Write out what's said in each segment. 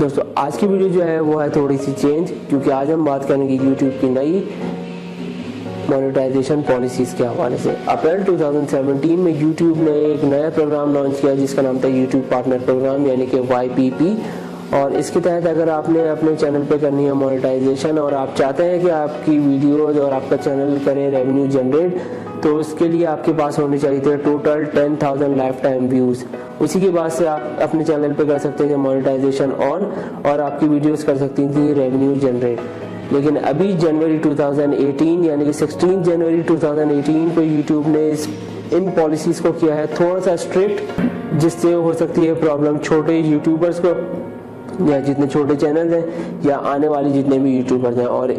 दोस्तों आज की वीडियो जो है वो है थोड़ी सी चेंज, क्योंकि आज हम बात करेंगे यूट्यूब की नई मोनेटाइजेशन पॉलिसीज़ के हवाले से। अप्रैल 2017 में यूट्यूब ने एक नया प्रोग्राम लॉन्च किया जिसका नाम था यूट्यूब पार्टनर प्रोग्राम, यानी कि YPP। और इसके तहत अगर आपने अपने चैनल पे करनी है मोनेटाइजेशन और आप चाहते हैं कि आपकी वीडियोज और आपका चैनल करे रेवेन्यू जनरेट, तो उसके लिए आपके पास होने चाहिए थे टोटल 10,000 लाइफ टाइम व्यूज़। उसी के बाद से आप अपने चैनल पे कर सकते थे मोनेटाइजेशन ऑन और आपकी वीडियोस कर सकती थी रेवेन्यू जनरेट। लेकिन अभी जनवरी 2018 यानी कि 16 जनवरी 2018 को यूट्यूब ने इन पॉलिसीज़ को किया है थोड़ा सा स्ट्रिक्ट, जिससे हो सकती है प्रॉब्लम छोटे यूट्यूबर्स को या जितने छोटे चैनल हैं या आने वाले जितने भी यूट्यूबर्स हैं। और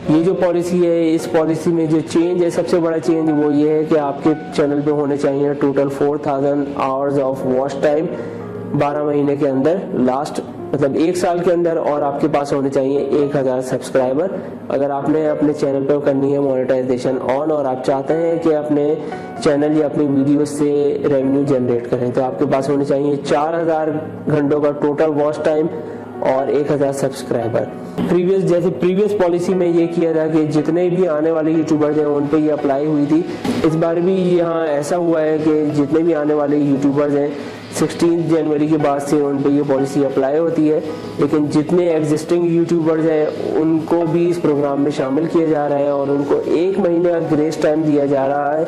ये जो पॉलिसी है, इस पॉलिसी में जो चेंज है, सबसे बड़ा चेंज वो ये है कि आपके चैनल पे होने चाहिए total 4,000 hours of watch time 12 महीने के अंदर, लास्ट मतलब 1 साल के अंदर, और आपके पास होने चाहिए 1,000 सब्सक्राइबर। अगर आपने अपने चैनल पर करनी है मोनेटाइजेशन ऑन और आप चाहते हैं कि अपने चैनल या अपनी वीडियो से रेवेन्यू जनरेट करें, तो आपके पास होने चाहिए 4,000 घंटों का टोटल वॉच टाइम और 1,000 सब्सक्राइबर। प्रीवियस पॉलिसी में ये किया था कि जितने भी आने वाले यूट्यूबर्स हैं उन पे ये अप्लाई हुई थी। इस बार भी यहाँ ऐसा हुआ है कि जितने भी आने वाले यूट्यूबर्स हैं 16 जनवरी के बाद से उन पे ये पॉलिसी अप्लाई होती है। लेकिन जितने एग्जिस्टिंग यूट्यूबर्स हैं उनको भी इस प्रोग्राम में शामिल किया जा रहा है और उनको 1 महीने का ग्रेस टाइम दिया जा रहा है,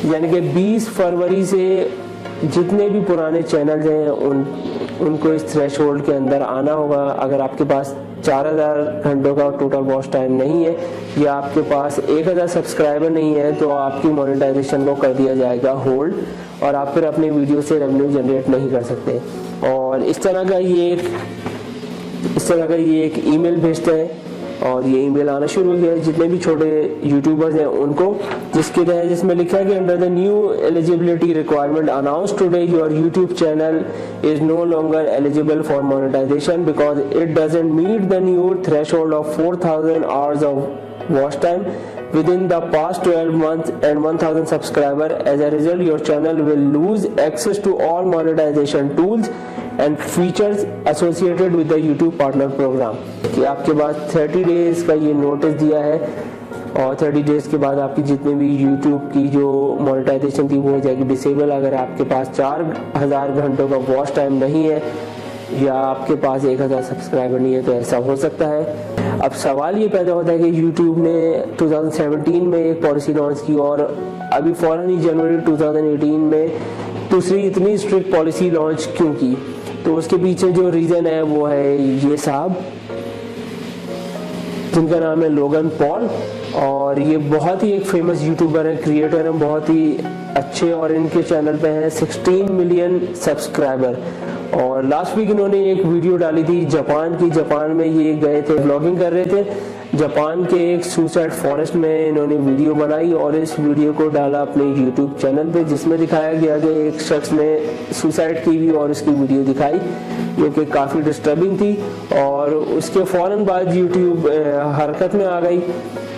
यानी कि 20 फरवरी से जितने भी पुराने चैनल्स हैं उनको इस थ्रेशोल्ड के अंदर आना होगा। अगर आपके पास 4,000 घंटों का टोटल वॉच टाइम नहीं है या आपके पास 1,000 सब्सक्राइबर नहीं है, तो आपकी मोनेटाइजेशन को कर दिया जाएगा होल्ड और आप फिर अपनी वीडियो से रेवेन्यू जनरेट नहीं कर सकते। और इस तरह का ये एक ईमेल भेजते हैं और ये ईमेल आना शुरू हो गया है जितने भी छोटे यूट्यूबर्स हैं उनको, जिसमें लिखा है कि under the new eligibility requirement announce today your YouTube channel is no longer eligible for monetization because it doesn't meet the new threshold of 4,000 hours of watch time within the past 12 months and 1,000 subscriber. As a result, your channel will lose access to all monetization tools and features associated with the YouTube partner program. कि आपके पास 30 days का ये notice दिया है और 30 days के बाद आपकी जितने भी YouTube की जो मोनेटाइजेशन थी वो हो जाएगी डिसेबल। अगर आपके पास 4,000 घंटों का वॉच टाइम नहीं है या आपके पास 1,000 सब्सक्राइबर नहीं है, तो ऐसा हो सकता है। अब सवाल ये पैदा होता है कि YouTube ने 2017 में एक पॉलिसी लॉन्च की और अभी फौरन ही जनवरी 2018 में दूसरी इतनी स्ट्रिक्ट पॉलिसी लॉन्च क्यों की? तो उसके पीछे जो रीज़न है वो है ये साहब, जिनका नाम है लोगन पॉल, और ये बहुत ही एक फेमस यूट्यूबर है, क्रिएटर हैं, बहुत ही अच्छे, और इनके चैनल पे हैं 16 मिलियन सब्सक्राइबर। और लास्ट वीक इन्होंने एक वीडियो डाली थी जापान में ये गए थे, व्लॉगिंग कर रहे थे जापान के एक सुसाइड फॉरेस्ट में। इन्होंने वीडियो बनाई और इस वीडियो को डाला अपने यूट्यूब चैनल पे, जिसमें दिखाया गया कि एक शख्स ने सुसाइड की भी और उसकी वीडियो दिखाई जो कि काफ़ी डिस्टर्बिंग थी। और उसके फौरन बाद यूट्यूब हरकत में आ गई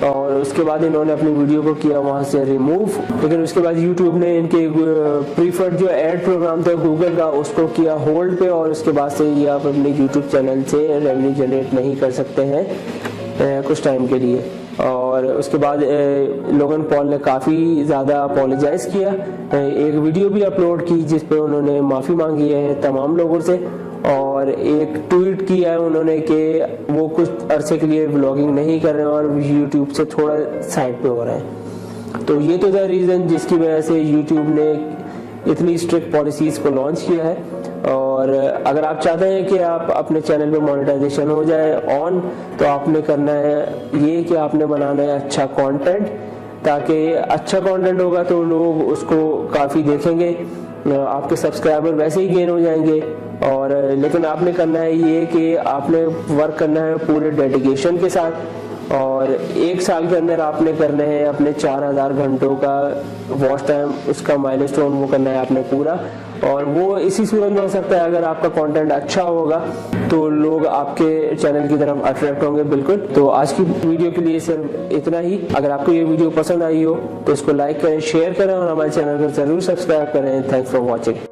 और उसके बाद इन्होंने अपनी वीडियो को किया वहाँ से रिमूव। लेकिन उसके बाद यूट्यूब ने इनके प्रीफर्ड जो ऐड प्रोग्राम था गूगल का, उसको किया होल्ड पे, और उसके बाद से ये आप अपने यूट्यूब चैनल से रेवेन्यू जनरेट नहीं कर सकते हैं कुछ टाइम के लिए। और उसके बाद लोगन पॉल ने काफ़ी ज़्यादा अपोलोजाइज किया, एक वीडियो भी अपलोड की जिस पे उन्होंने माफ़ी मांगी है तमाम लोगों से, और एक ट्वीट किया है उन्होंने कि वो कुछ अरसे के लिए व्लॉगिंग नहीं कर रहे हैं और यूट्यूब से थोड़ा साइड पे हो रहे हैं। तो ये तो था रीज़न जिसकी वजह से यूट्यूब ने इतनी स्ट्रिक्ट पॉलिसीज़ को लॉन्च किया है। और अगर आप चाहते हैं कि आप अपने चैनल पे मोनेटाइजेशन हो जाए ऑन, तो आपने करना है ये कि आपने बनाना है अच्छा कंटेंट, ताकि अच्छा कंटेंट होगा तो लोग उसको काफ़ी देखेंगे, आपके सब्सक्राइबर वैसे ही गेन हो जाएंगे। और लेकिन आपने करना है ये कि आपने वर्क करना है पूरे डेडिकेशन के साथ, और 1 साल के अंदर आपने करने हैं अपने 4,000 घंटों का वॉच टाइम, उसका माइलस्टोन वो करना है आपने पूरा। और वो इसी सूरत में हो सकता है अगर आपका कंटेंट अच्छा होगा तो लोग आपके चैनल की तरफ अट्रैक्ट होंगे। बिल्कुल। तो आज की वीडियो के लिए सिर्फ इतना ही। अगर आपको ये वीडियो पसंद आई हो तो इसको लाइक करें, शेयर करें और हमारे चैनल को जरूर सब्सक्राइब करें। Thanks for watching.